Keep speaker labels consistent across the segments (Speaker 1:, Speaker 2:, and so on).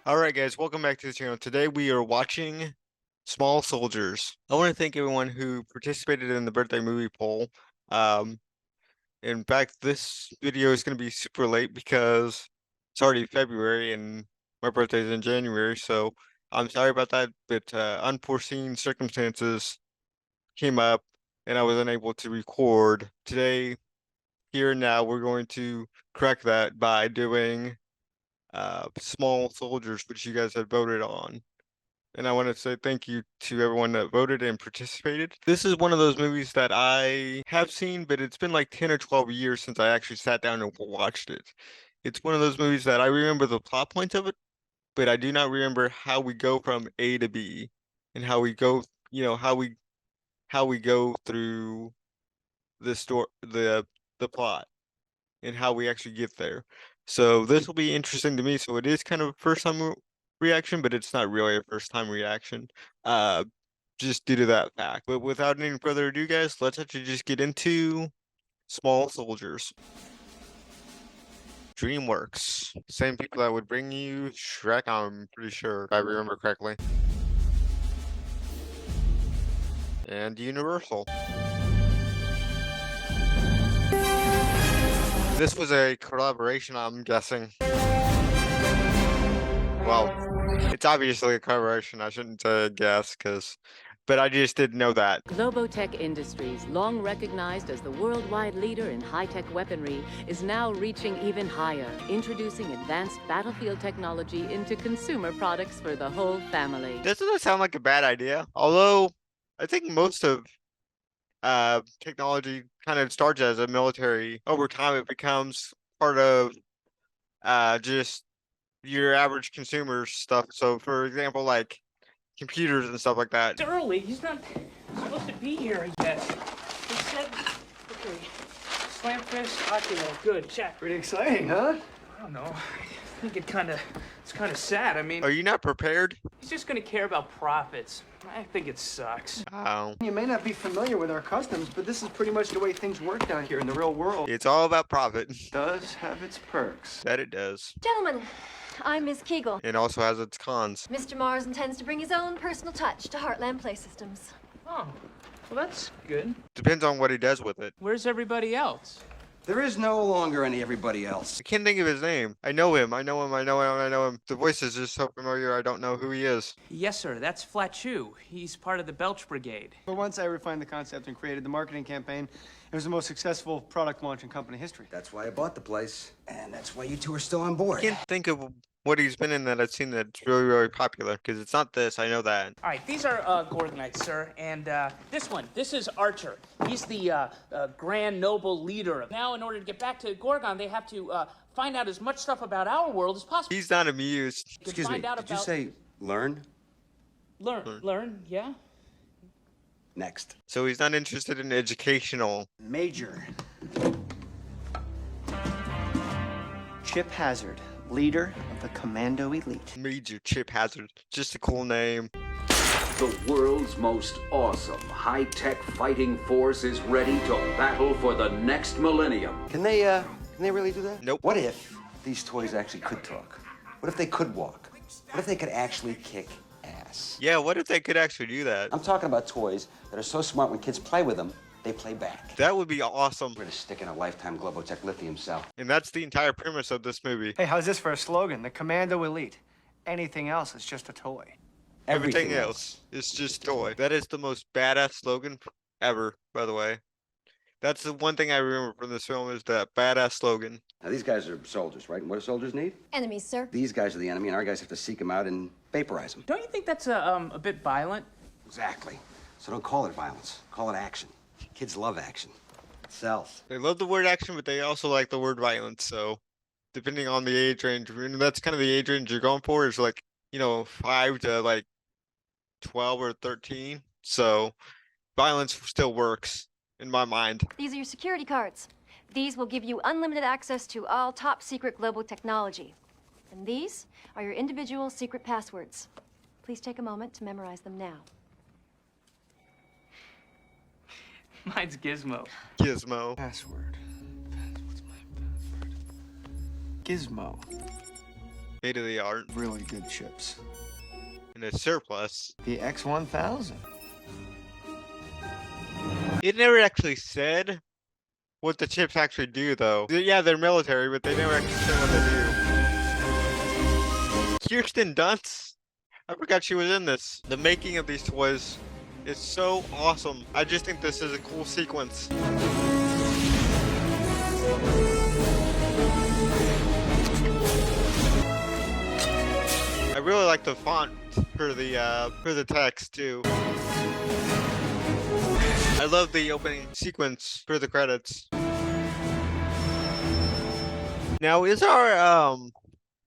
Speaker 1: Alright guys, welcome back to the channel. Today we are watching Small Soldiers. I want to thank everyone who participated in the birthday movie poll. Um, in fact, this video is going to be super late because it's already February and my birthday is in January, so I'm sorry about that, but unforeseen circumstances came up and I was unable to record. Today, here and now, we're going to correct that by doing Small Soldiers, which you guys had voted on. And I want to say thank you to everyone that voted and participated. This is one of those movies that I have seen, but it's been like 10 or 12 years since I actually sat down and watched it. It's one of those movies that I remember the plot points of it, but I do not remember how we go from A to B and how we go, how we go through the story, the plot and how we actually get there. So this will be interesting to me. So it is kind of a first time reaction, but it's not really a first time reaction. Uh, just due to that fact. But without any further ado, guys, let's actually just get into Small Soldiers. DreamWorks, same people that would bring you Shrek, I'm pretty sure, if I remember correctly. And Universal. This was a collaboration, I'm guessing. Well, it's obviously a collaboration. I shouldn't guess, but I just didn't know that.
Speaker 2: Globotech Industries, long recognized as the worldwide leader in high-tech weaponry, is now reaching even higher, introducing advanced battlefield technology into consumer products for the whole family.
Speaker 1: Doesn't that sound like a bad idea? Although, I think most of technology kind of starts as a military. Over time, it becomes part of just your average consumer stuff. So, for example, like computers and stuff like that.
Speaker 3: It's early. He's not supposed to be here yet. He said, okay, slam fist, Oculo. Good, check.
Speaker 4: Pretty exciting, huh?
Speaker 3: I don't know. I think it's kind of sad. I mean,
Speaker 1: Are you not prepared?
Speaker 3: he's just gonna care about profits. I think it sucks.
Speaker 1: Oh,
Speaker 4: You may not be familiar with our customs, but this is pretty much the way things work down here in the real world. It
Speaker 1: it's all about profit.
Speaker 4: does have its perks.
Speaker 1: That it does.
Speaker 5: Gentlemen, I'm Miss Kegel.
Speaker 1: It also has its cons.
Speaker 5: Mr. Mars intends to bring his own personal touch to Heartland Play Systems.
Speaker 3: Oh, well, that's good.
Speaker 1: Depends on what he does with it.
Speaker 3: Where's everybody else?
Speaker 4: There is no longer any everybody else.
Speaker 1: I can't think of his name. I know him. I know him. I know him. I know him. The voice is just so familiar. I don't know who he is.
Speaker 3: Yes, sir. That's Flat Shoe. He's part of the Belch Brigade.
Speaker 4: But once I refined the concept and created the marketing campaign, it was the most successful product launch in company history.
Speaker 6: That's why I bought the place, and that's why you two are still on board.
Speaker 1: I can't think of what he's been in that I've seen that's really, really popular. Because it's not this. I know that.
Speaker 3: All right, these are Gorgonites, sir, and this is Archer. He's the Grand Noble leader. Now, in order to get back to Gorgon, they have to find out as much stuff about our world as possible.
Speaker 1: He's not amused.
Speaker 3: To
Speaker 6: Excuse me,
Speaker 3: find out
Speaker 6: did you
Speaker 3: about-
Speaker 6: say learn?
Speaker 3: Learn, yeah?
Speaker 6: Next.
Speaker 1: So he's not interested in educational.
Speaker 4: Major. Chip Hazard, leader of the Commando Elite.
Speaker 1: Major Chip Hazard. Just a cool name.
Speaker 7: The world's most awesome high-tech fighting force is ready to battle for the next millennium.
Speaker 6: Can they really do that?
Speaker 1: Nope.
Speaker 6: What if these toys actually could talk? What if they could walk? What if they could actually kick ass?
Speaker 1: Yeah, what if they could actually do that?
Speaker 6: I'm talking about toys that are so smart when kids play with them, they play back.
Speaker 1: That would be awesome.
Speaker 6: We're gonna stick in a lifetime Globotech lithium cell.
Speaker 1: And that's the entire premise of this movie.
Speaker 4: Hey, how's this for a slogan? The Commando Elite. Anything else is just a toy.
Speaker 1: Everything else is just toy. That is the most badass slogan ever, by the way. That's the one thing I remember from this film is that badass slogan.
Speaker 6: Now these guys are soldiers, right? And what do soldiers need?
Speaker 5: Enemies, sir.
Speaker 6: These guys are the enemy, and our guys have to seek them out and vaporize them.
Speaker 3: Don't you think that's a bit violent?
Speaker 6: Exactly. So don't call it violence. Call it action. Kids love action. It sells.
Speaker 1: They love the word action, but they also like the word violence. So depending on the age range, and that's kind of the age range you're going for is like, 5 to like 12 or 13. So violence still works in my mind.
Speaker 5: These are your security cards. These will give you unlimited access to all top secret global technology. And these are your individual secret passwords. Please take a moment to memorize them now.
Speaker 3: Mine's Gizmo.
Speaker 1: Gizmo.
Speaker 4: Password. What's my password? Gizmo.
Speaker 1: State of the art.
Speaker 8: Really good chips.
Speaker 1: And a surplus.
Speaker 8: The X1000.
Speaker 1: It never actually said what the chips actually do, though. Yeah, they're military, but they never actually said what they do. Kirsten Dunst? I forgot she was in this. The making of these toys is so awesome. I just think this is a cool sequence. I really like the font for the text too. I love the opening sequence for the credits. Now, is our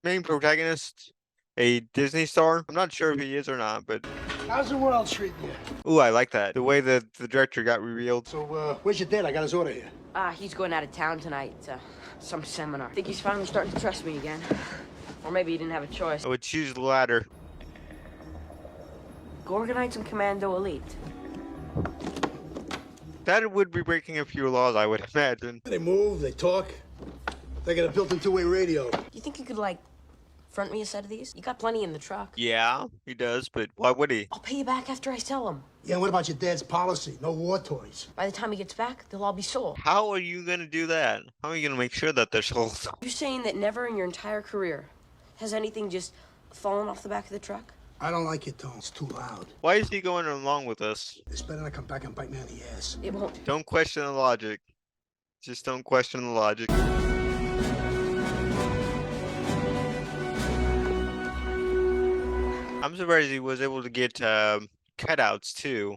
Speaker 1: main protagonist a Disney star? I'm not sure if he is or not, but
Speaker 9: How's the world treating you?
Speaker 1: ooh, I like that. The way that the director got revealed.
Speaker 9: So, where's your dad? I got his order here.
Speaker 10: He's going out of town tonight to some seminar. I think he's finally starting to trust me again. Or maybe he didn't have a choice.
Speaker 1: I would choose the latter.
Speaker 10: Gorgonites and Commando Elite.
Speaker 1: That would be breaking a few laws, I would imagine.
Speaker 9: They move, they talk. They got a built-in two-way radio.
Speaker 10: Do you think you could, like, front me a set of these? You got plenty in the truck.
Speaker 1: Yeah, he does, but why would he?
Speaker 10: I'll pay you back after I sell them.
Speaker 9: Yeah, what about your dad's policy? No war toys.
Speaker 10: By the time he gets back, they'll all be sold.
Speaker 1: How are you gonna do that? How are you gonna make sure that they're sold?
Speaker 10: You're saying that never in your entire career has anything just fallen off the back of the truck?
Speaker 9: I don't like your tone. It's too loud.
Speaker 1: Why is he going along with us?
Speaker 9: It's better not come back and bite me in the ass.
Speaker 10: It won't.
Speaker 1: Don't question the logic. Just don't question the logic. I'm surprised he was able to get cutouts too.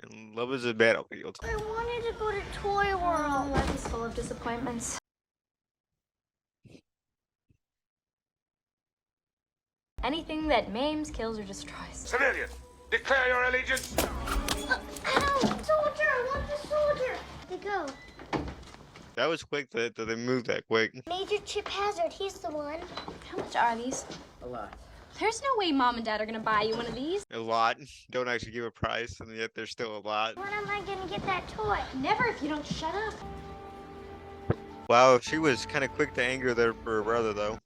Speaker 1: And love is a battlefield.
Speaker 11: I wanted to go to Toy World. Life is full of disappointments. Anything that maims, kills, or destroys.
Speaker 12: Civilian, declare your allegiance.
Speaker 11: Ow! Soldier! I want the soldier! Where'd they go?
Speaker 1: That was quick that they moved that quick.
Speaker 11: Major Chip Hazard, he's the one.
Speaker 13: How much are these?
Speaker 10: A lot.
Speaker 13: There's no way Mom and Dad are gonna buy you one of these.
Speaker 1: A lot. Don't actually give a price, and yet there's still a lot.
Speaker 11: When am I gonna get that toy?
Speaker 13: Never if you don't shut up.
Speaker 1: Wow, she was kind of quick to anger there for her brother, though.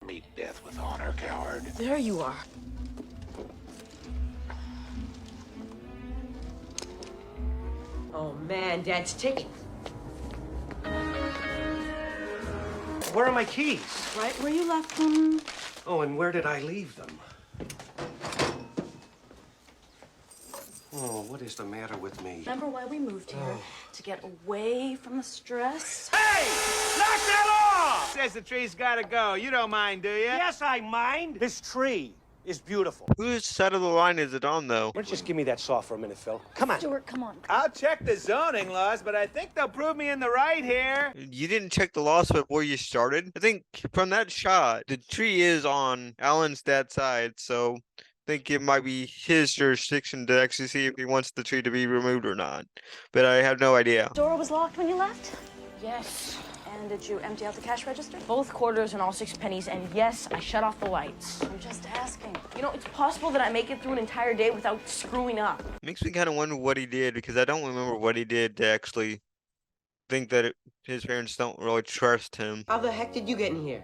Speaker 12: Meet death with honor, coward.
Speaker 10: There you are. Oh man, Dad's ticking.
Speaker 14: Where are my keys?
Speaker 10: Right where you left them.
Speaker 14: Oh, and where did I leave them? Oh, what is the matter with me?
Speaker 10: Remember why we moved here? To get away from the stress?
Speaker 12: Hey! Knock that off!
Speaker 15: Says the tree's gotta go. You don't mind, do you?
Speaker 14: Yes, I mind.
Speaker 15: This tree is beautiful.
Speaker 1: Whose side of the line is it on, though?
Speaker 14: Why don't you just give me that saw for a minute, Phil? Come on.
Speaker 13: Stuart, come on.
Speaker 15: I'll check the zoning laws, but I think they'll prove me in the right here.
Speaker 1: You didn't check the laws before you started? I think from that shot, the tree is on Alan's dad's side, so I think it might be his jurisdiction to actually see if he wants the tree to be removed or not. But I have no idea.
Speaker 13: Door was locked when you left?
Speaker 10: Yes.
Speaker 13: And did you empty out the cash register?
Speaker 10: Both quarters and all 6 pennies, and yes, I shut off the lights.
Speaker 13: I'm just asking.
Speaker 10: You know, it's possible that I make it through an entire day without screwing up.
Speaker 1: Makes me kind of wonder what he did, because I don't remember what he did to actually think that his parents don't really trust him.
Speaker 10: How the heck did you get in here?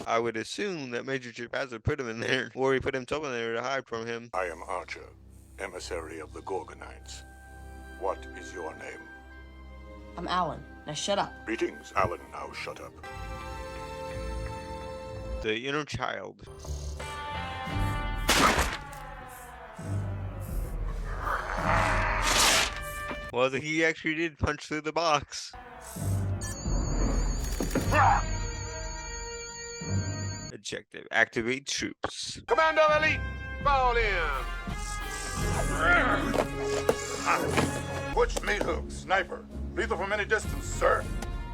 Speaker 1: I would assume that Major Chip Hazard put him in there, or he put himself in there to hide from him.
Speaker 12: I am Archer, emissary of the Gorgonites. What is your name?
Speaker 10: I'm Alan. Now shut up.
Speaker 12: Greetings, Alan. Now shut up.
Speaker 1: The inner child. Well, he actually did punch through the box. Objective: activate troops.
Speaker 12: Commando Elite, fall in. Butch meat hook, sniper. Lethal from any distance, sir.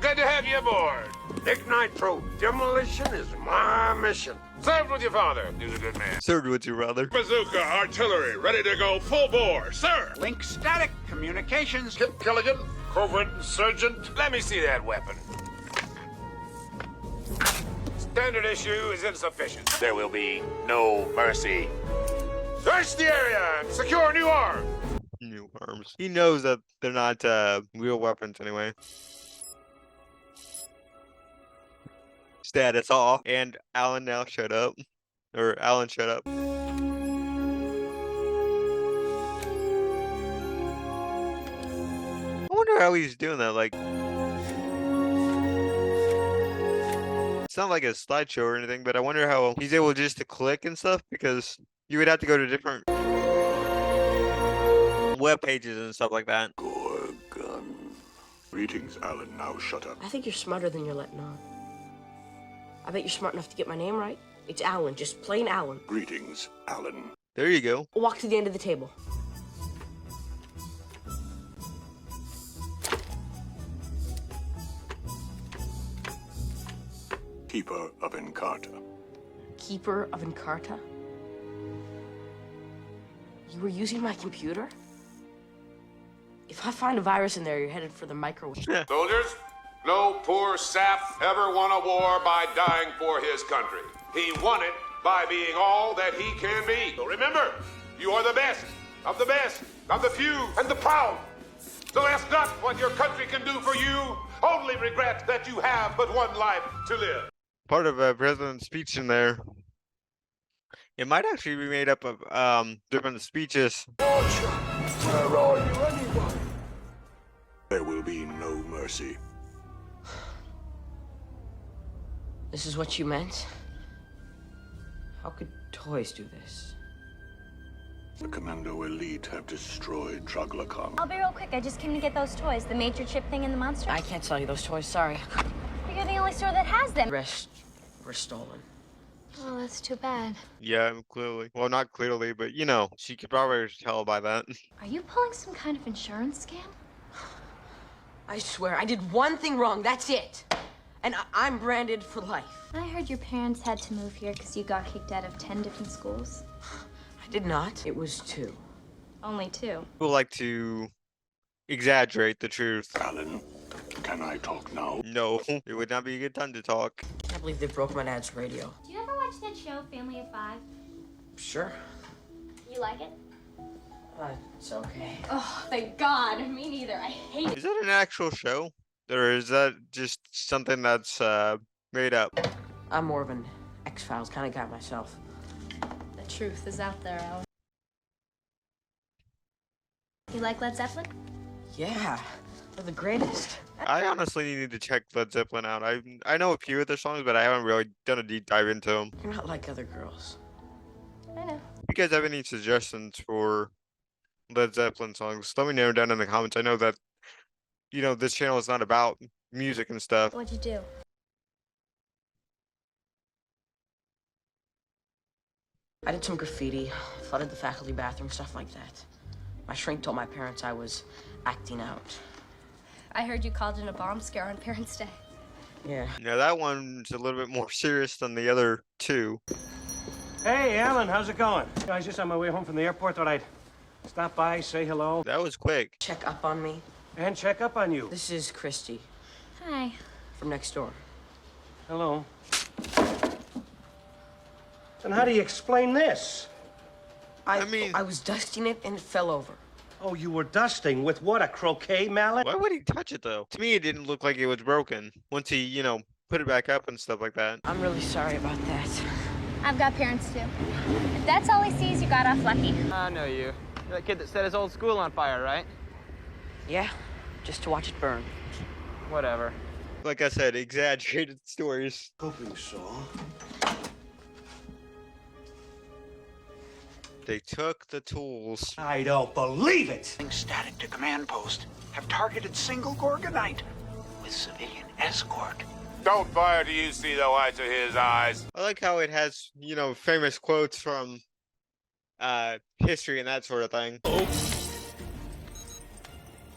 Speaker 12: Good to have you aboard.
Speaker 14: Ignite through demolition is my mission.
Speaker 12: Served with your father. He's a good man.
Speaker 1: Served with your brother.
Speaker 12: Bazooka, artillery, ready to go full bore, sir.
Speaker 15: Link static. Communications.
Speaker 12: Kip Killigan, covert insurgent. Let me see that weapon. Standard issue is insufficient. There will be no mercy. Search the area and secure new arms.
Speaker 1: New arms. He knows that they're not real weapons anyway. Status off. And Alan now shut up. Or Alan shut up. I wonder how he's doing that. Like, it's not like a slideshow or anything, but I wonder how he's able just to click and stuff, because you would have to go to different web pages and stuff like that.
Speaker 12: Gorgon. Greetings, Alan. Now shut up.
Speaker 10: I think you're smarter than you're letting on. I bet you're smart enough to get my name right. It's Alan, just plain Alan.
Speaker 12: Greetings, Alan.
Speaker 1: There you go.
Speaker 10: Walk to the end of the table.
Speaker 12: Keeper of Encarta.
Speaker 10: Keeper of Encarta? You were using my computer? If I find a virus in there, you're headed for the microchips.
Speaker 12: Soldiers, no poor sap ever won a war by dying for his country. He won it by being all that he can be. So remember, you are the best, of the few, and the proud. So ask not what your country can do for you, only regret that you have but one life to live.
Speaker 1: Part of a president's speech in there. It might actually be made up of different speeches.
Speaker 12: Where are you anyway? There will be no mercy.
Speaker 10: This is what you meant? How could toys do this?
Speaker 12: The Commando Elite have destroyed Troglakon.
Speaker 11: I'll be real quick. I just came to get those toys. The major chip thing and the monster.
Speaker 10: I can't sell you those toys, sorry.
Speaker 11: You're the only store that has them.
Speaker 10: The rest were stolen.
Speaker 11: Oh, that's too bad.
Speaker 1: Yeah, clearly. Well, not clearly, but you know, she could probably tell by that.
Speaker 11: Are you pulling some kind of insurance scam?
Speaker 10: I swear, I did one thing wrong, that's it. And I'm branded for life.
Speaker 11: I heard your parents had to move here because you got kicked out of 10 different schools.
Speaker 10: I did not. It was 2.
Speaker 11: Only 2.
Speaker 1: People like to exaggerate the truth.
Speaker 12: Alan, can I talk now?
Speaker 1: No, it would not be a good time to talk.
Speaker 10: I can't believe they broke my dad's radio.
Speaker 11: Do you ever watch that show, Family of 5?
Speaker 10: Sure.
Speaker 11: You like it?
Speaker 10: It's okay.
Speaker 11: Oh, thank God. Me neither. I hate it.
Speaker 1: Is that an actual show? Or is that just something that's made up?
Speaker 10: I'm more of an X-Files kind of guy myself.
Speaker 11: The truth is out there, Alan. You like Led Zeppelin?
Speaker 10: Yeah, they're the greatest.
Speaker 1: I honestly need to check Led Zeppelin out. I know a few of their songs, but I haven't really done a deep dive into them.
Speaker 10: You're not like other girls.
Speaker 11: I know.
Speaker 1: If you guys have any suggestions for Led Zeppelin songs, let me know down in the comments. I know that, you know, this channel is not about music and stuff.
Speaker 11: What'd you do?
Speaker 10: I did some graffiti, flooded the faculty bathroom, stuff like that. My shrink told my parents I was acting out.
Speaker 11: I heard you called in a bomb scare on Parents' Day.
Speaker 10: Yeah.
Speaker 1: Now that one's a little bit more serious than the other two.
Speaker 14: Hey, Alan, how's it going? I was just on my way home from the airport. Thought I'd stop by, say hello.
Speaker 1: That was quick.
Speaker 10: Check up on me.
Speaker 14: And check up on you.
Speaker 10: This is Christy.
Speaker 11: Hi.
Speaker 10: From next door.
Speaker 14: Hello. And how do you explain this?
Speaker 1: I mean,
Speaker 10: I was dusting it and it fell over.
Speaker 14: Oh, you were dusting with what, a croquet mallet?
Speaker 1: Why would he touch it though? To me, it didn't look like it was broken once he, you know, put it back up and stuff like that.
Speaker 10: I'm really sorry about that.
Speaker 11: I've got parents too. If that's all he sees, you got off lucky.
Speaker 16: I know you. You're that kid that set his old school on fire, right?
Speaker 10: Yeah, just to watch it burn.
Speaker 16: Whatever.
Speaker 1: Like I said, exaggerated stories.
Speaker 9: Hoping so.
Speaker 1: They took the tools.
Speaker 14: I don't believe it.
Speaker 15: Static to command post. Have targeted single Gorgonite with civilian escort.
Speaker 12: Don't fire till you see the whites of his eyes.
Speaker 1: I like how it has, you know, famous quotes from history and that sort of thing.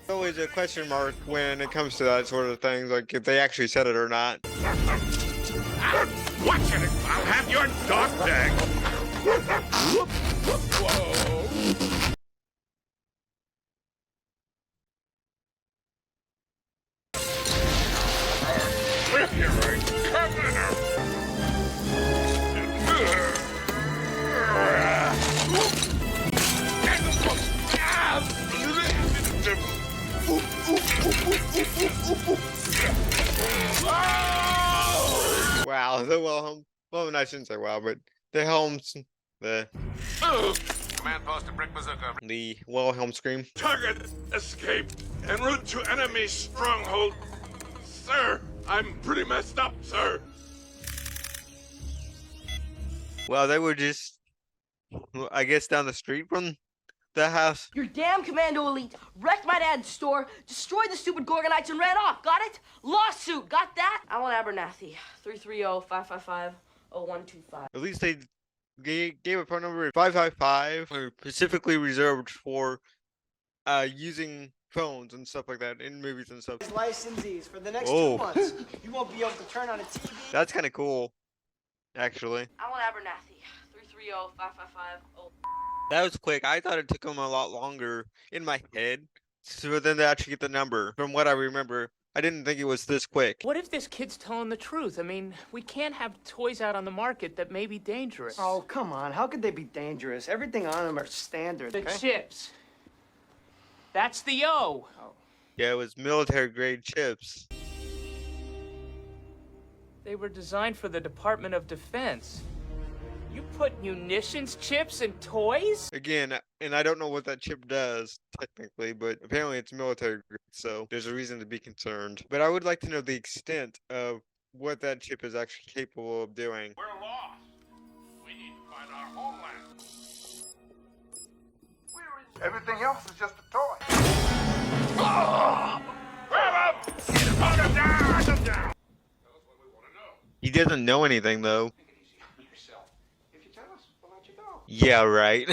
Speaker 1: Always a question mark when it comes to that sort of things, like if they actually said it or not.
Speaker 12: Watch it! I'll have your dog tag! Whoa! With your
Speaker 1: Wow, the Wilhelm. Well, I shouldn't say wow, but the Helms, the
Speaker 12: Command post to Brick Bazooka.
Speaker 1: the Wilhelm scream.
Speaker 12: Target escape en route to enemy stronghold. Sir, I'm pretty messed up, sir.
Speaker 1: Well, they were just, I guess, down the street from the house.
Speaker 10: Your damn Commando Elite wrecked my dad's store, destroyed the stupid Gorgonites, and ran off. Got it? Lawsuit. Got that? Alan Abernathy, 330-555-0125.
Speaker 1: At least they gave a phone number 555, specifically reserved for using phones and stuff like that in movies and stuff.
Speaker 4: Licensees for the next
Speaker 1: Oh.
Speaker 4: 2 months. You won't be able to turn on a TV.
Speaker 1: That's kind of cool, actually.
Speaker 10: Alan Abernathy, 330-555-0125.
Speaker 1: That was quick. I thought it took them a lot longer in my head for them to actually get the number. From what I remember, I didn't think it was this quick.
Speaker 3: What if this kid's telling the truth? I mean, we can't have toys out on the market that may be dangerous.
Speaker 4: Oh, come on. How could they be dangerous? Everything on them are standard.
Speaker 3: The
Speaker 4: okay?
Speaker 3: chips. That's the O.
Speaker 1: Yeah, it was military grade chips.
Speaker 3: They were designed for the Department of Defense. You put munitions chips in toys?
Speaker 1: Again, and I don't know what that chip does technically, but apparently it's military grade, so there's a reason to be concerned. But I would like to know the extent of what that chip is actually capable of doing.
Speaker 12: We're lost. We need to find our homeland.
Speaker 15: Everything else is just a toy.
Speaker 12: Grab him! Put him down! Put him down! Tell us what we want to know.
Speaker 1: He doesn't know anything though.
Speaker 15: Take it easy on yourself. If you tell us, we'll let you go.
Speaker 1: Yeah, right.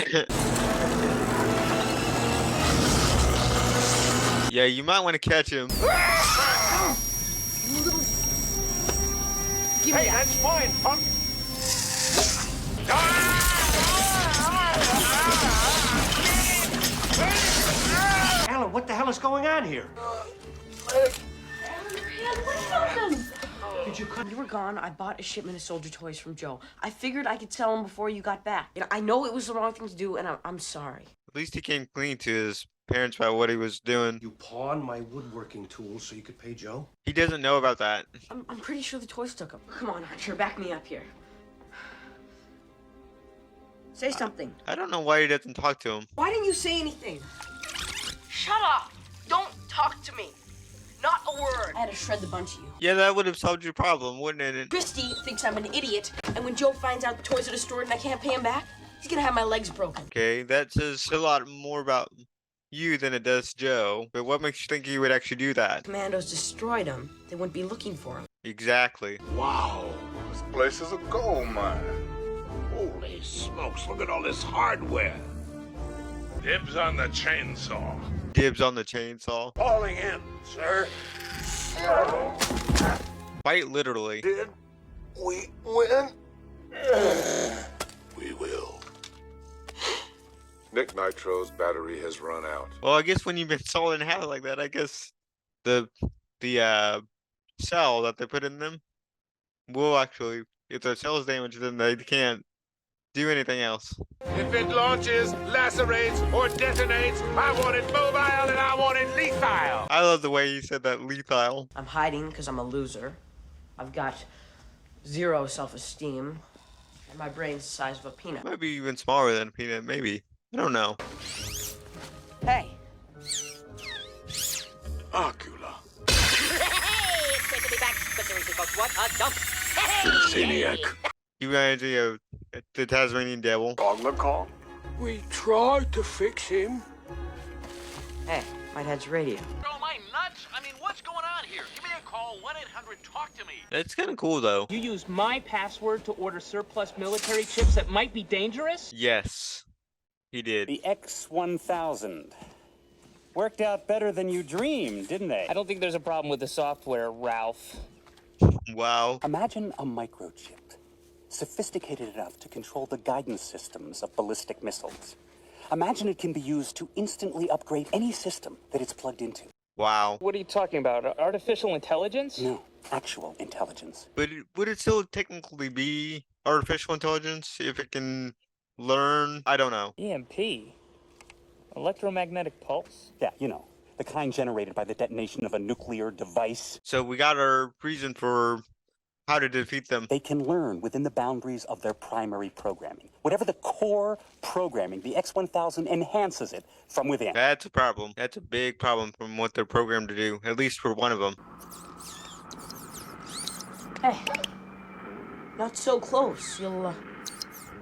Speaker 1: Yeah, you might want to catch him.
Speaker 10: Give me that.
Speaker 15: That's fine, punk.
Speaker 14: Alan, what the hell is going on here?
Speaker 10: Did you come? You were gone. I bought a shipment of soldier toys from Joe. I figured I could sell them before you got back. You know, I know it was the wrong thing to do, and I'm sorry.
Speaker 1: At least he came clean to his parents about what he was doing.
Speaker 14: You pawned my woodworking tools so you could pay Joe?
Speaker 1: He doesn't know about that.
Speaker 10: I'm pretty sure the toys took them. Come on, Archer, back me up here. Say something.
Speaker 1: I don't know why he doesn't talk to him.
Speaker 10: Why didn't you say anything? Shut up! Don't talk to me. Not a word. I had to shred the bunch of you.
Speaker 1: Yeah, that would have solved your problem, wouldn't it?
Speaker 10: Christy thinks I'm an idiot, and when Joe finds out the toys are destroyed and I can't pay him back, he's gonna have my legs broken.
Speaker 1: Okay, that says a lot more about you than it does Joe. But what makes you think he would actually do that?
Speaker 10: Commandos destroyed him. They wouldn't be looking for him.
Speaker 1: Exactly.
Speaker 12: Wow, this place is a gold mine. Holy smokes, look at all this hardware. Dibs on the chainsaw.
Speaker 1: Dibs on the chainsaw.
Speaker 12: Falling in, sir.
Speaker 1: Quite literally.
Speaker 12: Did we win? We will. Nick Nitro's battery has run out.
Speaker 1: Well, I guess when you've been sawed in half like that, I guess the cell that they put in them will actually, if the cell is damaged, then they can't do anything else.
Speaker 12: If it launches, lacerates, or detonates, I want it mobile and I want it lethal.
Speaker 1: I love the way he said that, lethal.
Speaker 10: I'm hiding because I'm a loser. I've got zero self-esteem, and my brain's the size of a peanut.
Speaker 1: Might be even smaller than a peanut, maybe. I don't know.
Speaker 10: Hey.
Speaker 12: Ocula.
Speaker 2: Hey, it's taking me back. What a dump.
Speaker 12: Celiac.
Speaker 1: You reminds me of the Tasmanian Devil.
Speaker 12: On the call. We tried to fix him.
Speaker 10: Hey, my dad's radio.
Speaker 15: Bro, am I nuts? I mean, what's going on here? Give me a call, 1-800-TALK-TO-ME.
Speaker 1: That's kind of cool, though.
Speaker 3: You used my password to order surplus military chips that might be dangerous?
Speaker 1: Yes, he did.
Speaker 17: The X-1000. Worked out better than you dreamed, didn't they?
Speaker 3: I don't think there's a problem with the software, Ralph.
Speaker 1: Wow.
Speaker 17: Imagine a microchip, sophisticated enough to control the guidance systems of ballistic missiles. Imagine it can be used to instantly upgrade any system that it's plugged into.
Speaker 1: Wow.
Speaker 3: What are you talking about? Artificial intelligence?
Speaker 17: No, actual intelligence.
Speaker 1: But would it still technically be artificial intelligence if it can learn? I don't know.
Speaker 3: EMP? Electromagnetic pulse?
Speaker 17: Yeah, you know, the kind generated by the detonation of a nuclear device.
Speaker 1: So we got our reason for how to defeat them.
Speaker 17: They can learn within the boundaries of their primary programming. Whatever the core programming, the X-1000 enhances it from within.
Speaker 1: That's a problem. That's a big problem from what they're programmed to do, at least for one of them.
Speaker 10: Hey, not so close. You'll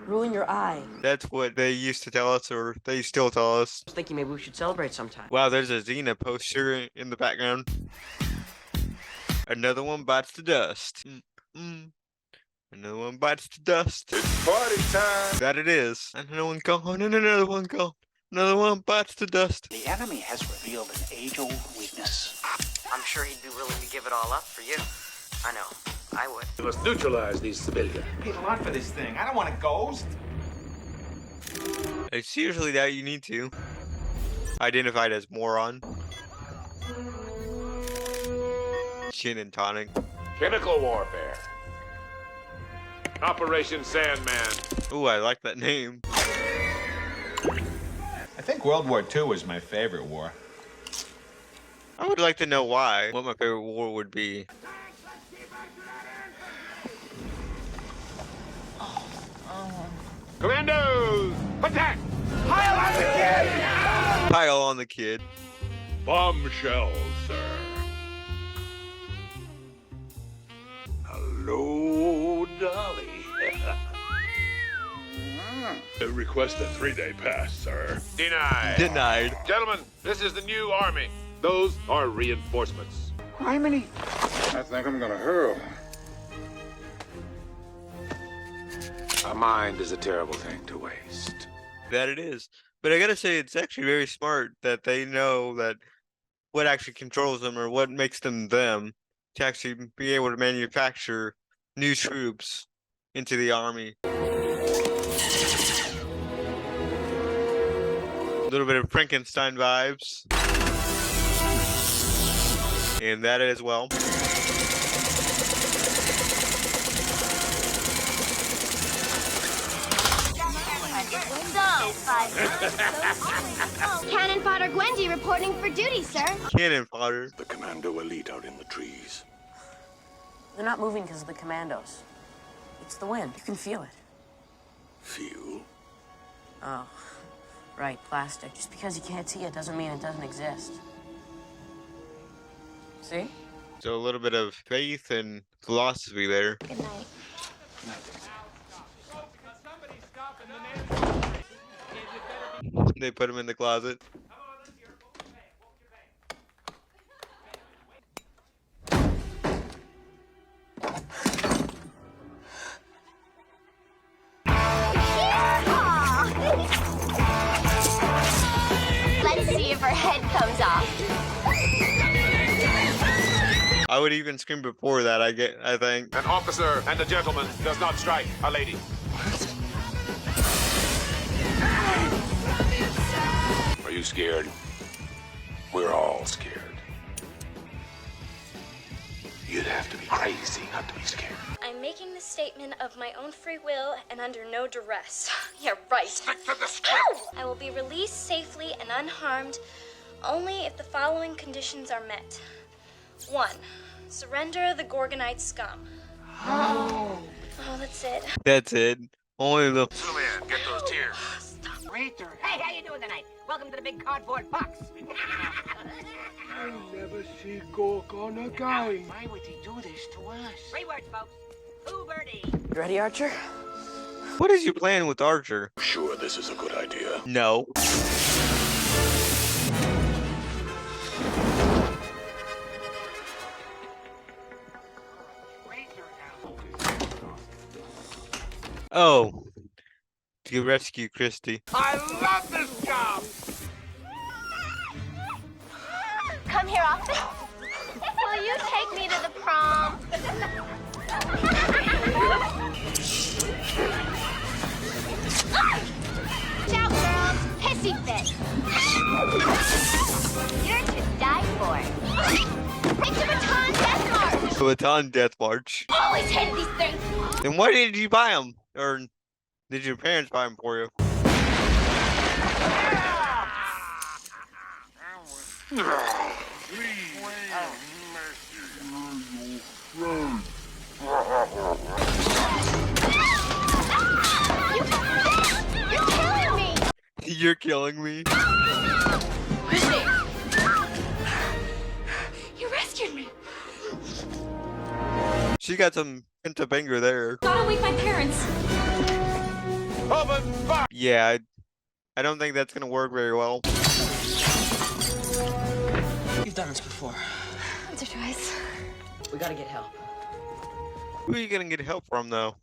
Speaker 10: ruin your eye.
Speaker 1: That's what they used to tell us, or they still tell us.
Speaker 10: I was thinking maybe we should celebrate sometime.
Speaker 1: Wow, there's a Xena poster in the background. Another one bites the dust. Another one bites the dust.
Speaker 12: It's party time.
Speaker 1: That it is. And another one gone, and another one gone. Another one bites the dust.
Speaker 15: The enemy has revealed an age-old weakness.
Speaker 18: I'm sure he'd be willing to give it all up for you. I know. I would.
Speaker 12: We must neutralize these civilians.
Speaker 8: Paid a lot for this thing. I don't want a ghost.
Speaker 1: It's usually that you need to. Identified as moron. Gin and tonic.
Speaker 12: Chemical warfare. Operation Sandman.
Speaker 1: Ooh, I like that name.
Speaker 8: I think World War II was my favorite war.
Speaker 1: I would like to know why. What my favorite war would be.
Speaker 12: Commandos! Attack! Pile on the kid!
Speaker 1: Pile on the kid.
Speaker 12: Bombshells, sir. Hello, Dolly. Request a 3-day pass, sir. Denied.
Speaker 1: Denied.
Speaker 12: Gentlemen, this is the new army. Those are reinforcements.
Speaker 15: How many?
Speaker 12: I think I'm gonna hurl. A mind is a terrible thing to waste.
Speaker 1: That it is. But I gotta say, it's actually very smart that they know that what actually controls them or what makes them them to actually be able to manufacture new troops into the army. A little bit of Frankenstein vibes. And that as well.
Speaker 11: Cannon fodder Gwendy reporting for duty, sir.
Speaker 1: Cannon fodder.
Speaker 12: The commando elite out in the trees.
Speaker 10: They're not moving because of the commandos. It's the wind. You can feel it.
Speaker 12: Feel?
Speaker 10: Oh, right, plastic. Just because you can't see it doesn't mean it doesn't exist. See?
Speaker 1: So a little bit of faith and philosophy there.
Speaker 11: Good night.
Speaker 1: They put him in the closet.
Speaker 11: Let's see if her head comes off.
Speaker 1: I would even scream before that, I think.
Speaker 12: An officer and a gentleman does not strike a lady. Are you scared? We're all scared. You'd have to be crazy not to be scared.
Speaker 11: I'm making this statement of my own free will and under no duress. Yeah, right.
Speaker 12: Stick to the script.
Speaker 11: I will be released safely and unharmed only if the following conditions are met. 1. Surrender the Gorgonite scum. Oh, that's it.
Speaker 1: That's it. Only the...
Speaker 12: Zoom in. Get those tears.
Speaker 18: Raider. Hey, how you doing tonight? Welcome to the big cardboard box.
Speaker 9: I never see Gorgon again.
Speaker 18: Why would he do this to us? 3 words, folks. Ooh, birdie.
Speaker 10: You ready, Archer?
Speaker 1: What is your plan with Archer?
Speaker 12: Sure, this is a good idea.
Speaker 1: No. Oh. To rescue Christy.
Speaker 12: I love this job!
Speaker 11: come here often? Will you take me to the prom? Ciao, girls. Pissy fit. You're to die for. Take the baton death march.
Speaker 1: The baton death march.
Speaker 11: Always hated these things.
Speaker 1: Then why did you buy them? Or did your parents buy them for you?
Speaker 11: You're killing me.
Speaker 1: You're killing me.
Speaker 11: Chrissy. You rescued me.
Speaker 1: She got some hint of anger there.
Speaker 11: Gotta wake my parents.
Speaker 1: Yeah, I don't think that's gonna work very well.
Speaker 10: You've done this before.
Speaker 5: Once or twice.
Speaker 10: We gotta get help.
Speaker 1: Who are you gonna get help from, though?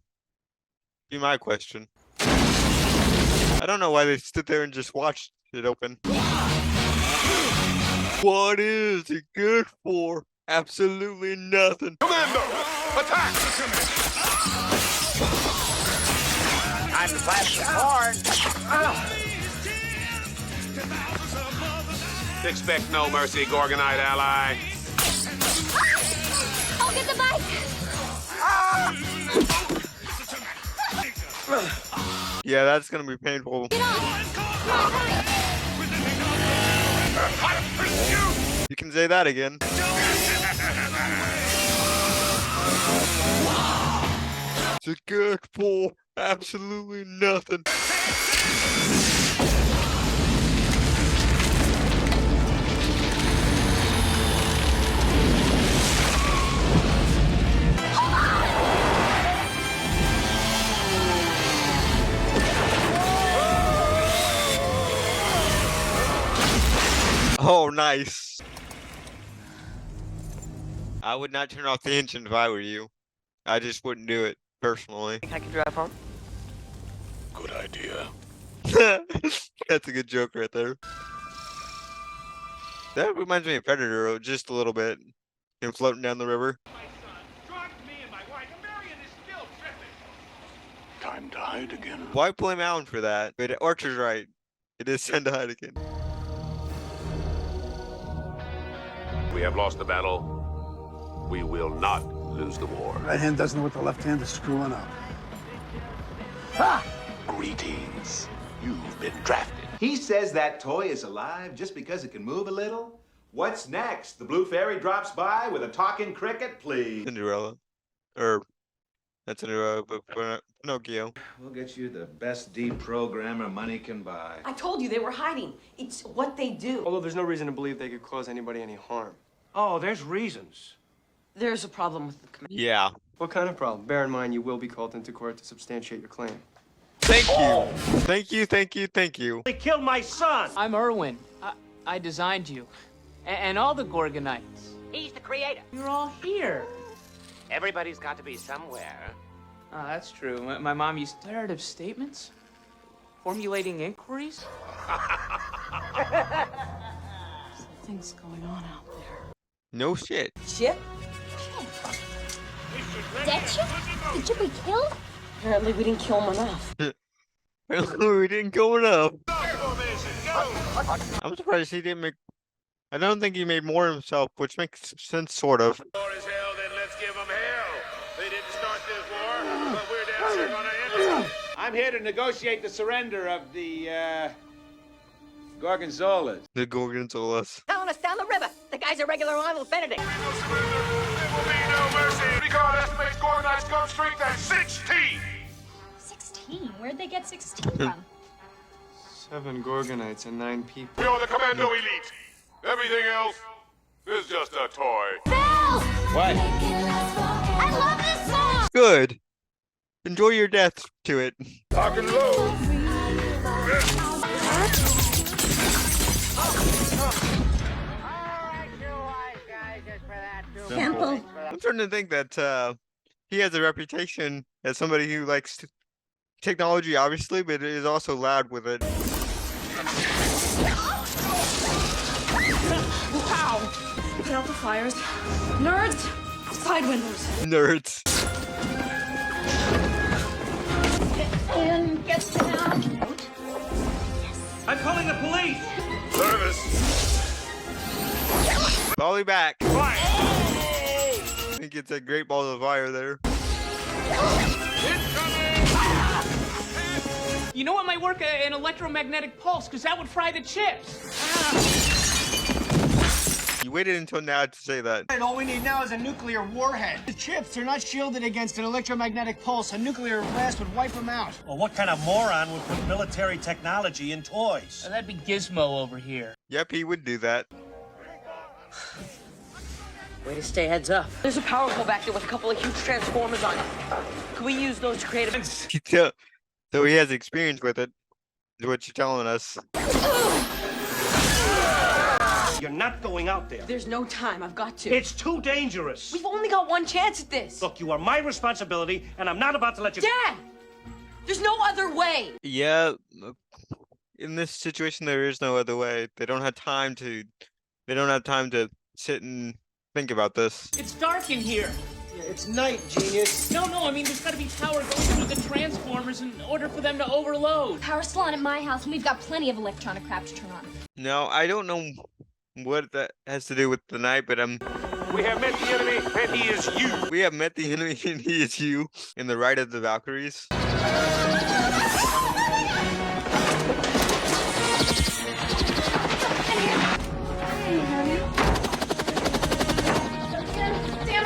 Speaker 1: Be my question. I don't know why they stood there and just watched it open. What is it good for? Absolutely nothing.
Speaker 12: Commando, attack!
Speaker 15: Time to blast the horn.
Speaker 12: Expect no mercy, Gorgonite ally.
Speaker 11: I'll get the bike.
Speaker 1: Yeah, that's gonna be painful. You can say that again. It's good for absolutely nothing. Oh, nice. I would not turn off the engine if I were you. I just wouldn't do it, personally.
Speaker 18: Think I can drive home?
Speaker 8: Good idea.
Speaker 1: That's a good joke right there. That reminds me of Predator just a little bit. Him floating down the river.
Speaker 8: Time to hide again.
Speaker 1: Why blame Alan for that? But Archer's right. It is time to hide again.
Speaker 12: We have lost the battle. We will not lose the war.
Speaker 9: Right hand doesn't know what the left hand is screwing up.
Speaker 8: Greetings. You've been drafted.
Speaker 6: He says that toy is alive just because it can move a little? What's next? The blue fairy drops by with a talking cricket, please.
Speaker 1: Cinderella. Or, that's Cinderella, but Pinocchio.
Speaker 6: We'll get you the best deprogrammer money can buy.
Speaker 10: I told you they were hiding. It's what they do.
Speaker 4: Although there's no reason to believe they could cause anybody any harm.
Speaker 14: Oh, there's reasons.
Speaker 10: There's a problem with the command.
Speaker 1: Yeah.
Speaker 4: What kind of problem? Bear in mind, you will be called into court to substantiate your claim.
Speaker 1: Thank you. Thank you, thank you, thank you.
Speaker 14: They killed my son.
Speaker 3: I'm Irwin. I designed you. And all the Gorgonites.
Speaker 18: He's the creator.
Speaker 3: You're all here.
Speaker 18: Everybody's got to be somewhere.
Speaker 3: Oh, that's true. My mom used declarative statements. Formulating inquiries. Something's going on out there.
Speaker 1: No shit.
Speaker 10: Chip?
Speaker 11: Dead Chip? Did Chip be killed?
Speaker 10: Apparently we didn't kill him enough.
Speaker 1: We didn't go enough. I'm surprised he didn't make... I don't think he made more himself, which makes sense, sort of.
Speaker 12: War is hell, then let's give them hell. They didn't start this war, but we're damn sure gonna end it.
Speaker 6: I'm here to negotiate the surrender of the, Gorgonzolas.
Speaker 1: The Gorgonzolas.
Speaker 10: Telling us down the river. The guy's a regular Arnold Benedict.
Speaker 12: There will be no mercy. Recon estimates Gorgonite's gun strength at 16.
Speaker 11: 16? Where'd they get 16 from?
Speaker 4: 7 Gorgonites and 9 people.
Speaker 12: You're the commando elite. Everything else is just a toy.
Speaker 11: Phil!
Speaker 6: What?
Speaker 11: I love this song!
Speaker 1: Good. Enjoy your death to it.
Speaker 12: Lock and load.
Speaker 11: Temple.
Speaker 1: I'm starting to think that he has a reputation as somebody who likes technology, obviously, but is also loud with it.
Speaker 10: Wow! out the fires. Nerds, side windows.
Speaker 1: Nerds.
Speaker 10: And get down.
Speaker 14: I'm calling the police.
Speaker 12: Service.
Speaker 1: Volley back.
Speaker 14: Fire.
Speaker 1: I think it's a great ball of fire there.
Speaker 3: You know what might work? An electromagnetic pulse, because that would fry the chips.
Speaker 1: You waited until now to say that.
Speaker 4: And all we need now is a nuclear warhead. The chips are not shielded against an electromagnetic pulse. A nuclear blast would wipe them out.
Speaker 14: Well, what kind of moron would put military technology in toys?
Speaker 3: That'd be Gizmo over here.
Speaker 1: Yep, he would do that.
Speaker 10: Way to stay heads up. There's a power pole back there with a couple of huge transformers on it. Can we use those to create a...
Speaker 1: So he has experience with it, is what you're telling us.
Speaker 14: You're not going out there.
Speaker 10: There's no time. I've got to.
Speaker 14: It's too dangerous.
Speaker 10: We've only got one chance at this.
Speaker 14: Look, you are my responsibility, and I'm not about to let you...
Speaker 10: Dad! There's no other way.
Speaker 1: Yeah, in this situation, there is no other way. They don't have time to sit and think about this.
Speaker 3: It's dark in here.
Speaker 4: Yeah, it's night, genius.
Speaker 3: No, I mean, there's got to be power going through the transformers in order for them to overload.
Speaker 11: Power's still on at my house, and we've got plenty of electronic crap to turn on.
Speaker 1: No, I don't know what that has to do with the night, but
Speaker 12: We have met the enemy, and he is you.
Speaker 1: we have met the enemy, and he is you in the Ride of the Valkyries.
Speaker 11: Damn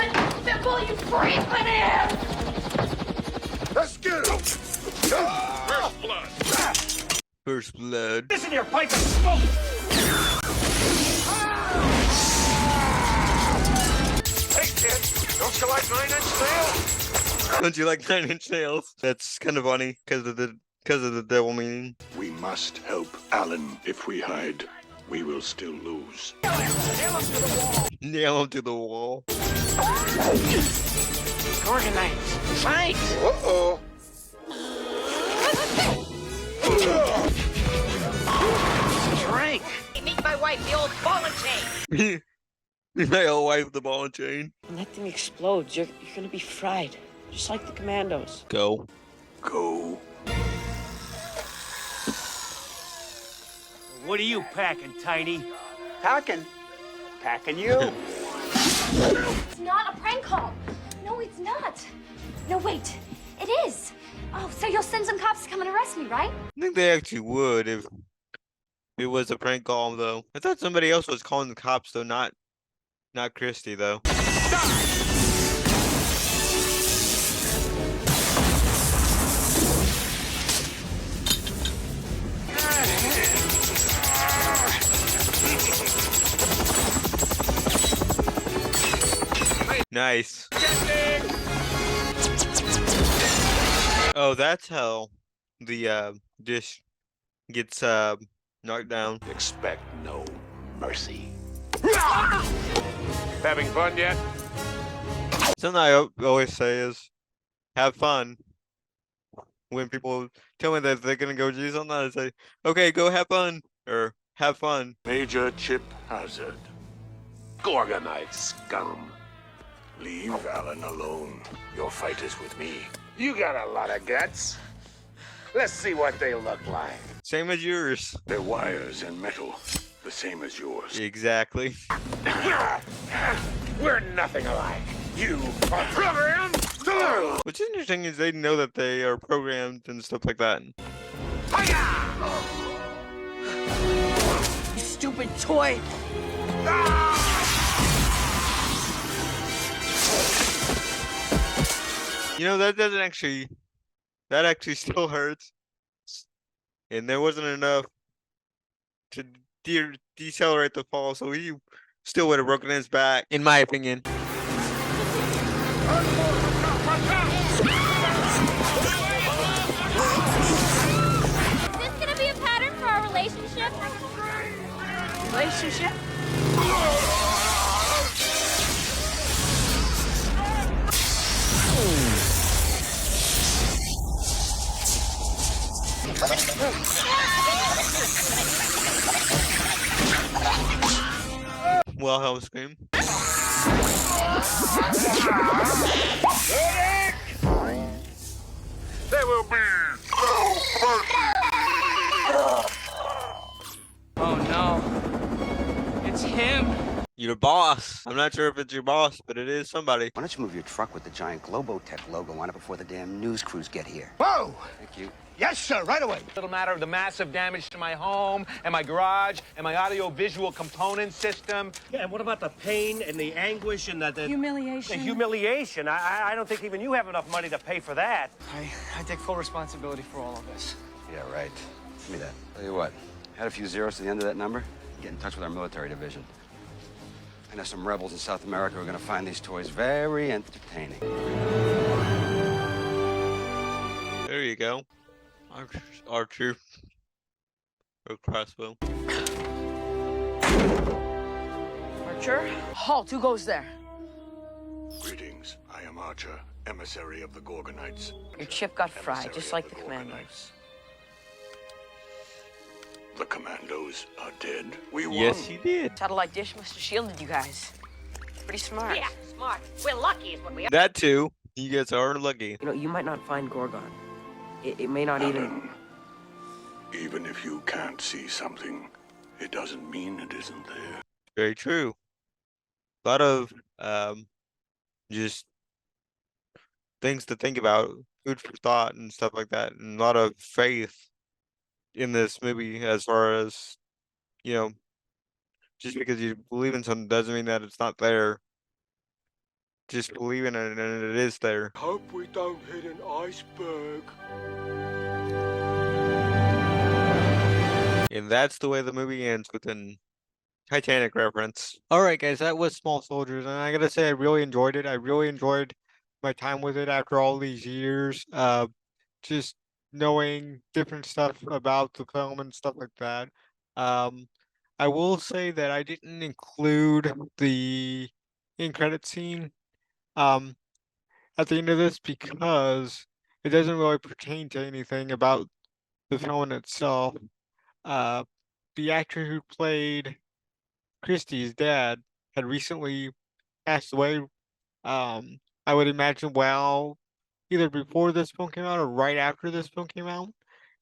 Speaker 11: it! That bully you freeze my hand!
Speaker 12: Let's get him. First blood.
Speaker 1: First blood.
Speaker 14: Listen here, pipe of smoke!
Speaker 12: Hey, kid, don't you like 9-inch nails?
Speaker 1: Don't you like 9-inch nails? That's kind of funny because of the devil meaning.
Speaker 8: We must help Alan. If we hide, we will still lose.
Speaker 1: Nail him to the wall.
Speaker 15: Organize. Fight!
Speaker 12: Uh-oh.
Speaker 15: Drink. Meet my wife, the old ball and chain.
Speaker 1: My old wife, the ball and chain.
Speaker 10: When that thing explodes, you're gonna be fried. Just like the commandos.
Speaker 1: Go.
Speaker 8: Go.
Speaker 14: What are you packing, Tiny?
Speaker 15: Packing. Packing you.
Speaker 11: It's not a prank call. No, it's not. No, wait. It is. Oh, so you'll send some cops to come and arrest me, right?
Speaker 1: I think they actually would if it was a prank call, though. I thought somebody else was calling the cops, though, not Christy, though. Nice. Oh, that's how the dish gets knocked down.
Speaker 8: Expect no mercy.
Speaker 12: Having fun yet?
Speaker 1: Something I always say is, have fun. When people tell me that they're gonna go do something, I say, okay, go have fun, or have fun.
Speaker 8: Major Chip Hazard. Gorgonite scum. Leave Alan alone. Your fight is with me.
Speaker 12: You got a lot of guts. Let's see what they look like.
Speaker 1: Same as yours.
Speaker 8: They're wires and metal. The same as yours.
Speaker 1: Exactly.
Speaker 12: We're nothing alike. You are programmed.
Speaker 1: What's interesting is they know that they are programmed and stuff like that.
Speaker 10: You stupid toy.
Speaker 1: You know, that actually still hurts. And there wasn't enough to decelerate the fall, so he still would have broken his back, in my opinion.
Speaker 11: Is this gonna be a pattern for our relationship?
Speaker 10: Relationship?
Speaker 1: Wilhelm scream.
Speaker 8: There will be no mercy.
Speaker 3: Oh no. It's him.
Speaker 1: Your boss. I'm not sure if it's your boss, but it is somebody.
Speaker 17: Why don't you move your truck with the giant Globotech logo on it before the damn news crews get here?
Speaker 9: Whoa!
Speaker 17: Thank you.
Speaker 9: Yes, sir, right away.
Speaker 19: Little matter of the massive damage to my home and my garage and my audio-visual component system.
Speaker 14: Yeah, and what about the pain and the anguish and the
Speaker 13: Humiliation.
Speaker 14: The humiliation? I don't think even you have enough money to pay for that.
Speaker 4: I take full responsibility for all of this.
Speaker 17: Yeah, right. Give me that. Tell you what, add a few zeros to the end of that number, get in touch with our military division. I know some rebels in South America who are going to find these toys very entertaining.
Speaker 1: There you go. Archer. Or Crossbow.
Speaker 10: Archer? Halt, who goes there?
Speaker 8: Greetings. I am Archer, emissary of the Gorgonites.
Speaker 10: Your chip got fried, just like the commandos.
Speaker 8: The commandos are dead. We won.
Speaker 1: Yes, he did.
Speaker 10: Satellite dish must have shielded you guys. Pretty smart.
Speaker 18: Yeah, smart. We're lucky is what we are.
Speaker 1: That too. You guys are lucky.
Speaker 10: You know, you might not find Gorgon. It may not even...
Speaker 8: Alan, even if you can't see something, it doesn't mean it isn't there.
Speaker 1: Very true. A lot of just things to think about, food for thought and stuff like that, and a lot of faith in this movie as far as, you know, just because you believe in something doesn't mean that it's not there. Just believe in it and it is there.
Speaker 8: Hope we don't hit an iceberg.
Speaker 1: And that's the way the movie ends, with an Titanic reference. Alright guys, that was Small Soldiers, and I gotta say I really enjoyed it. I really enjoyed my time with it after all these years. Just knowing different stuff about the film and stuff like that. I will say that I didn't include the end credit scene at the end of this because it doesn't really pertain to anything about the film itself. The actor who played Christie's dad had recently passed away. I would imagine either before this film came out or right after this film came out,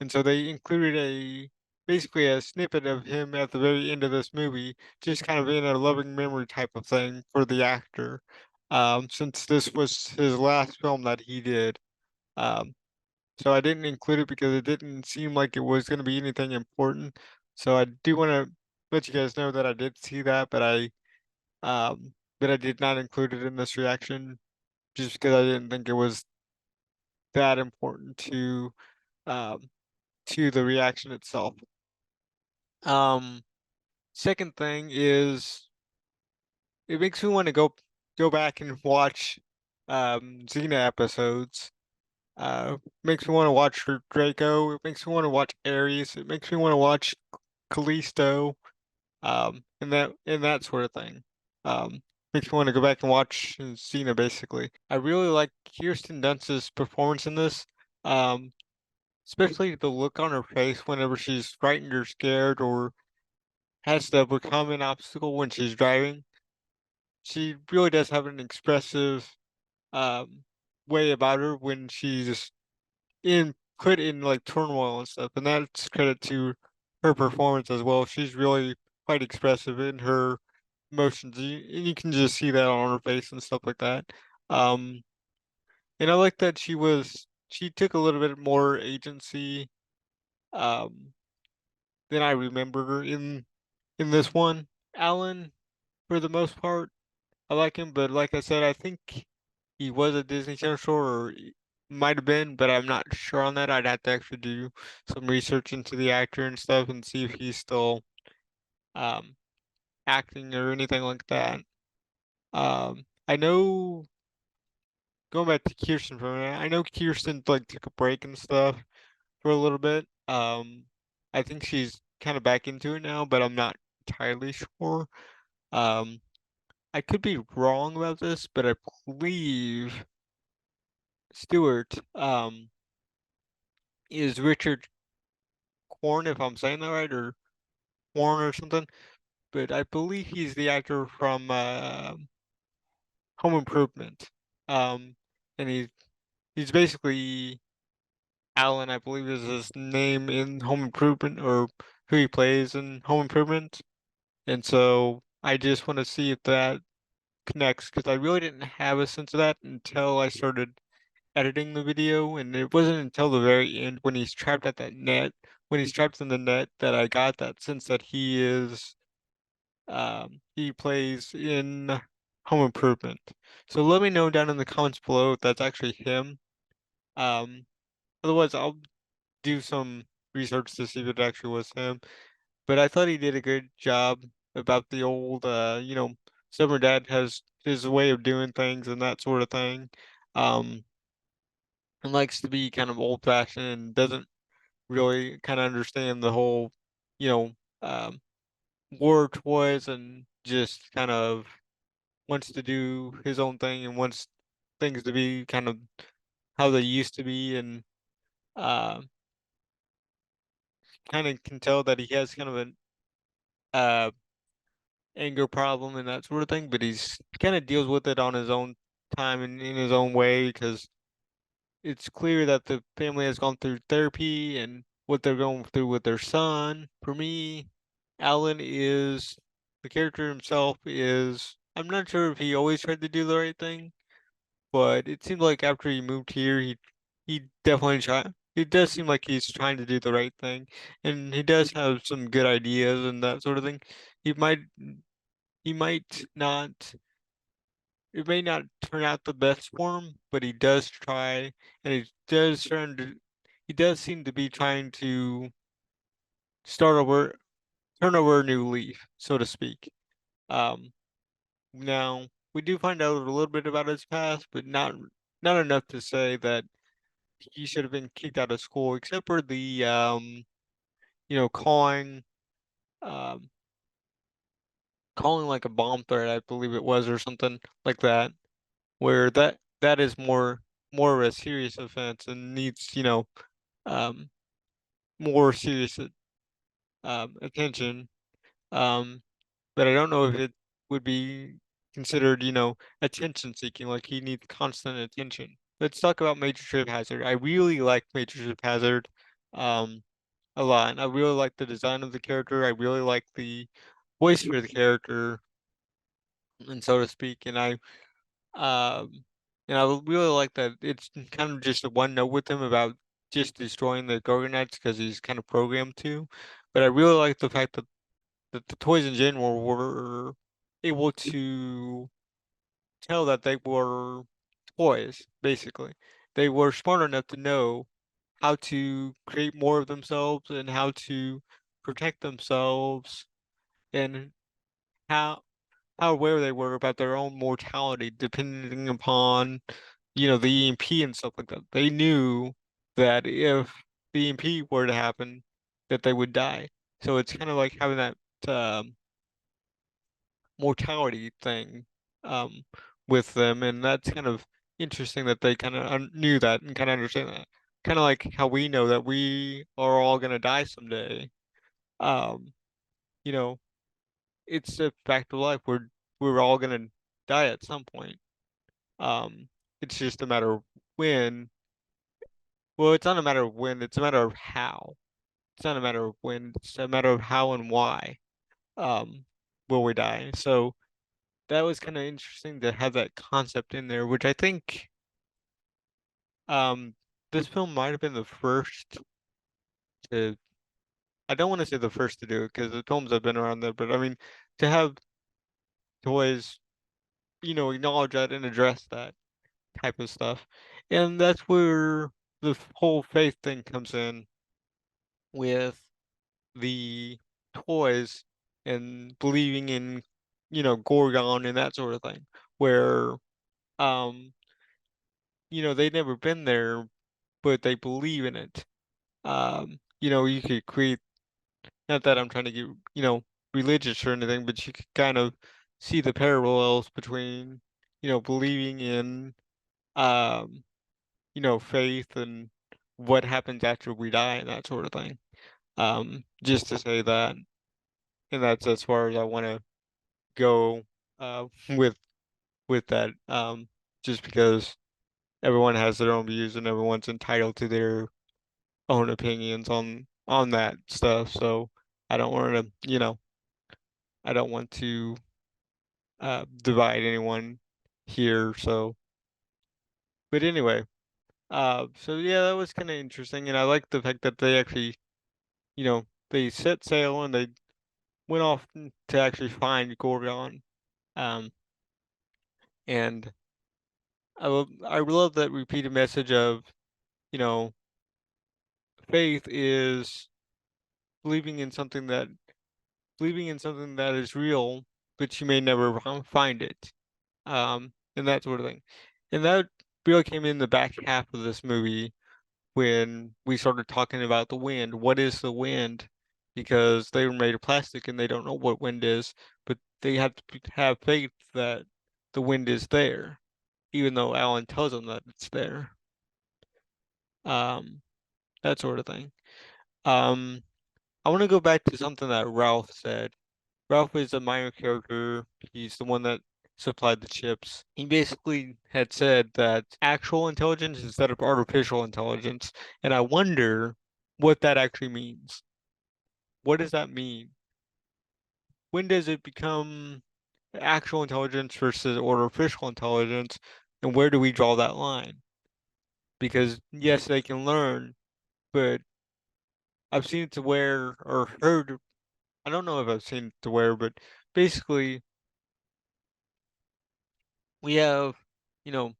Speaker 1: and so they included basically a snippet of him at the very end of this movie, just kind of in a loving memory type of thing for the actor. Since this was his last film that he did. So I didn't include it because it didn't seem like it was going to be anything important. So I do want to let you guys know that I did see that, but I did not include it in this reaction just because I didn't think it was that important to the reaction itself. Second thing is it makes me want to go back and watch Xena episodes. Makes me want to watch Draco. It makes me want to watch Ares. It makes me want to watch Callisto. And that sort of thing. Makes me want to go back and watch Xena basically. I really like Kirsten Dunst's performance in this. Especially the look on her face whenever she's frightened or scared or has to overcome an obstacle when she's driving. She really does have an expressive way about her when she's put in like turmoil and stuff, and that's credit to her performance as well. She's really quite expressive in her emotions, and you can just see that on her face and stuff like that. And I like that she took a little bit more agency than I remember her in this one. Alan, for the most part, I like him, but like I said, I think he was a Disney Channel show, or might have been, but I'm not sure on that. I'd have to actually do some research into the actor and stuff and see if he's still acting or anything like that. I know, going back to Kirsten for a minute, I know Kirsten like took a break and stuff for a little bit. I think she's kind of back into it now, but I'm not entirely sure. I could be wrong about this, but I believe Stewart is Richard Corn, if I'm saying that right, or Corn or something. but I believe he's the actor from Home Improvement. Um, and he's basically Alan, I believe is his name in Home Improvement, or who he plays in Home Improvement. And so I just want to see if that connects, because I really didn't have a sense of that until I started editing the video, and it wasn't until the very end when he's trapped at that net, when he's trapped in the net, that I got that sense that he plays in Home Improvement. So let me know down in the comments below if that's actually him. Um, Otherwise I'll do some research to see if it actually was him. But I thought he did a good job about the old, Summer Dad has his way of doing things and that sort of thing. Um, and likes to be kind of old fashioned and doesn't really kind of understand the whole, you know, um, war toys, and just kind of wants to do his own thing and wants things to be kind of how they used to be, and uh, kind of can tell that he has kind of an uh, anger problem and that sort of thing, but he's kind of deals with it on his own time and in his own way, because it's clear that the family has gone through therapy and what they're going through with their son. For me, Alan is the character himself is, I'm not sure if he always tried to do the right thing, but it seemed like after he moved here, he definitely tried. It does seem like he's trying to do the right thing, and he does have some good ideas and that sort of thing. He might he might not, it may not turn out the best for him, but he does try, and he does seem to be trying to start over, turn over a new leaf, so to speak. Um, Now we do find out a little bit about his past, but not enough to say that he should have been kicked out of school, except for the calling um calling like a bomb threat, I believe it was, or something like that, where that is more of a serious offense and needs, um more serious attention. Um but I don't know if it would be considered, attention seeking, like he needs constant attention. Let's talk about Major Trip Hazard. I really like Major Trip Hazard um a lot. And I really like the design of the character. I really like the voice for the character, and so to speak. Um and I really like that it's kind of just a one note with him about just destroying the Gorgonites, because he's kind of programmed to. But I really like the fact that the toys in general were able to tell that they were toys, basically. They were smart enough to know how to create more of themselves and how to protect themselves, and how how aware they were about their own mortality, depending upon, the EMP and stuff like that. They knew that if the EMP were to happen, that they would die. So it's kind of like having that um, mortality thing um, with them, and that's kind of interesting that they kind of knew that and kind of understand that. Kind of like how we know that we are all gonna die someday. Um, you know, it's a fact of life. We're all gonna die at some point. Um, it's just a matter of when. Well, it's not a matter of when. It's a matter of how. It's not a matter of when. It's a matter of how and why. Um, will we die? So that was kind of interesting to have that concept in there, which I think um this film might have been the first to. I don't want to say the first to do it, because the films have been around there, but I mean to have toys, acknowledge that and address that type of stuff. And that's where the whole faith thing comes in with the toys and believing in, Gorgon and that sort of thing, where um, they've never been there, but they believe in it. You could create, not that I'm trying to get, religious or anything, but you could kind of see the parallels between, believing in um faith and what happens after we die and that sort of thing. Just to say that. and that's as far as I want to go with that. Just because everyone has their own views and everyone's entitled to their own opinions on that stuff. So I don't want to, I don't want to divide anyone here. So, but anyway, so yeah, that was kind of interesting, and I like the fact that they actually, they set sail and they went off to actually find Gorgon. Um, and I love that repeated message of, you know, faith is believing in something that is real, but you may never find it. And that sort of thing. And that really came in the back half of this movie when we started talking about the wind. What is the wind? Because they were made of plastic and they don't know what wind is, but they have to have faith that the wind is there, even though Alan tells them that it's there. Um, that sort of thing. Um, I want to go back to something that Ralph said. Ralph is a minor character. He's the one that supplied the chips. He basically had said that actual intelligence instead of artificial intelligence, and I wonder what that actually means. What does that mean? When does it become actual intelligence versus artificial intelligence, and where do we draw that line? Because yes, they can learn, but I've seen it to where, or heard, I don't know if I've seen it to where, but basically we have, you know,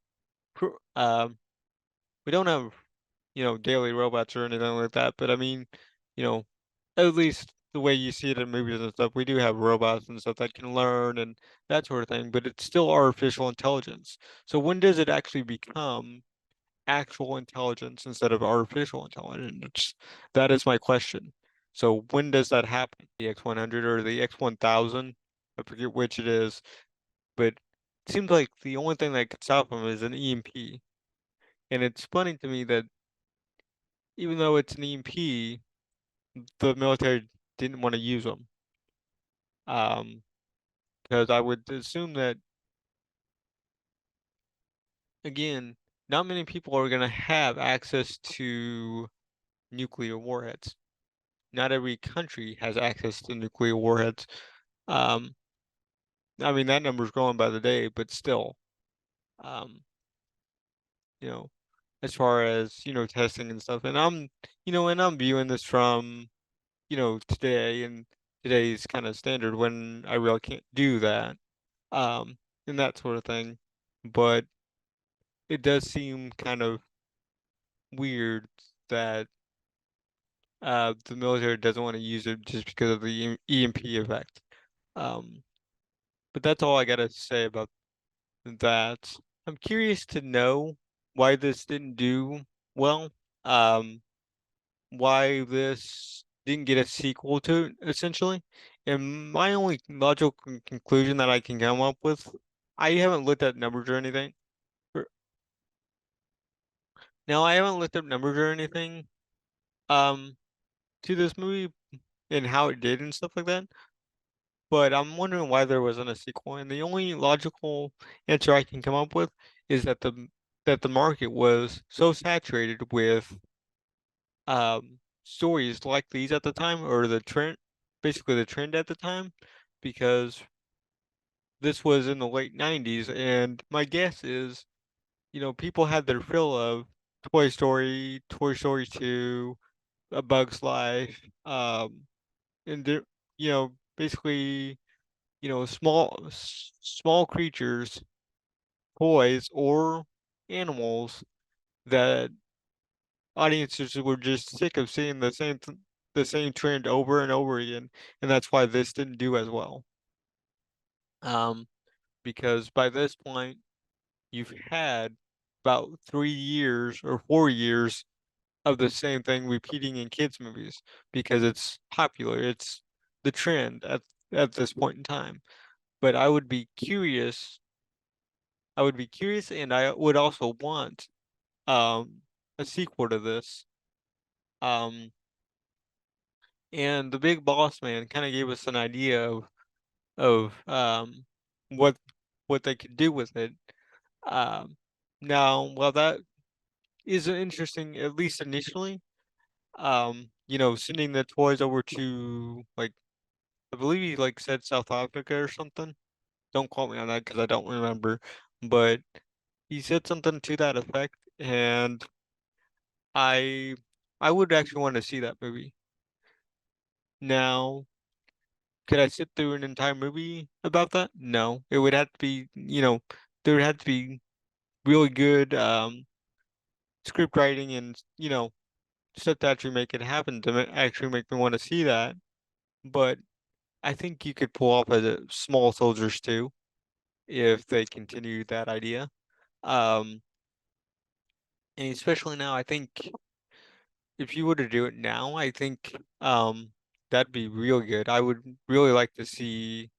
Speaker 1: we don't have, daily robots or anything like that, but I mean, you know, at least the way you see it in movies and stuff, we do have robots and stuff that can learn and that sort of thing, but it's still artificial intelligence. So when does it actually become actual intelligence instead of artificial intelligence? That is my question. So when does that happen? The X100 or the X1000? I forget which it is, but it seems like the only thing that could stop them is an EMP. And it's funny to me that even though it's an EMP, the military didn't want to use them. Because I would assume that, again, not many people are going to have access to nuclear warheads. Not every country has access to nuclear warheads. Um, I mean, that number's growing by the day, but still, um, you know, as far as, testing and stuff. And I'm viewing this from, today and today's kind of standard when I really can't do that, um, and that sort of thing. But it does seem kind of weird that the military doesn't want to use it just because of the EMP effect. Um, but that's all I gotta say about that. I'm curious to know why this didn't do well. Um, why this didn't get a sequel to it, essentially. And my only logical conclusion that I can come up with, I haven't looked at numbers or anything. Now, I haven't looked up numbers or anything um to this movie and how it did and stuff like that. But I'm wondering why there wasn't a sequel. And the only logical answer I can come up with is that the market was so saturated with stories like these at the time, or the trend, basically the trend at the time, because this was in the late 90s, and my guess is, people had their fill of Toy Story, Toy Story 2, A Bug's Life, and basically, small creatures, toys, or animals that audiences were just sick of seeing the same trend over and over again, and that's why this didn't do as well. Um, because by this point, you've had about 3 years or 4 years of the same thing repeating in kids' movies because it's popular. It's the trend at this point in time. But I would be curious. I would be curious, and I would also want um a sequel to this. Um, And the big boss man kind of gave us an idea of what what they could do with it. Um, Now, while that is interesting, at least initially, sending the toys over to like I believe he like said South Africa or something. Don't quote me on that because I don't remember, but he said something to that effect, and I I would actually want to see that movie. Now, could I sit through an entire movie about that? No. It would have to be, there would have to be really good script writing and, stuff to actually make it happen to actually make me want to see that. But I think you could pull off a small soldiers too if they continue that idea. Um, and especially now, I think if you were to do it now, I think that'd be real good. I would really like to see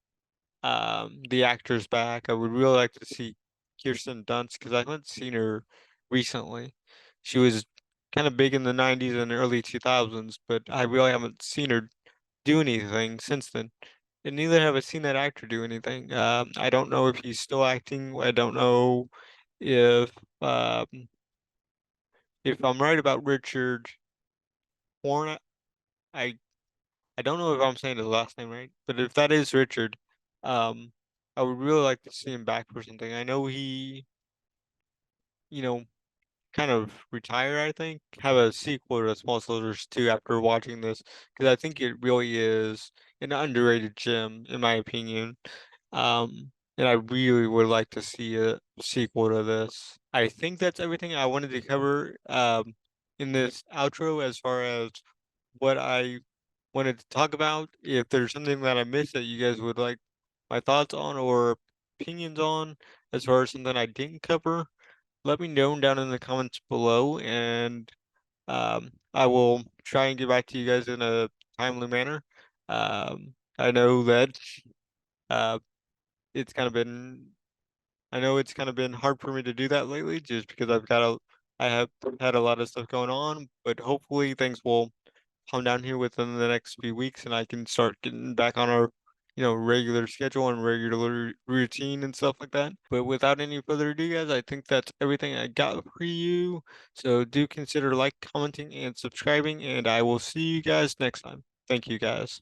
Speaker 1: the actors back. I would really like to see Kirsten Dunst because I haven't seen her recently. She was kind of big in the 90s and early 2000s, but I really haven't seen her do anything since then. And neither have I seen that actor do anything. I don't know if he's still acting. I don't know if um, if I'm right about Richard Horn. I I don't know if I'm saying his last name right, but if that is Richard, um, I would really like to see him back for something. I know he, you know, kind of retire, I think, have a sequel to Small Soldiers 2 after watching this, because I think it really is an underrated gem, in my opinion. And I really would like to see a sequel to this. I think that's everything I wanted to cover in this outro as far as what I wanted to talk about. If there's something that I missed that you guys would like my thoughts on or opinions on, as far as something I didn't cover, let me know down in the comments below, and I will try and get back to you guys in a timely manner. I know that uh, it's kind of been I know it's kind of been hard for me to do that lately, just because I have had a lot of stuff going on, but hopefully things will calm down here within the next few weeks, and I can start getting back on our, regular schedule and regular routine and stuff like that. But without any further ado, guys, I think that's everything I got for you. So do consider like, commenting, and subscribing, and I will see you guys next time. Thank you, guys.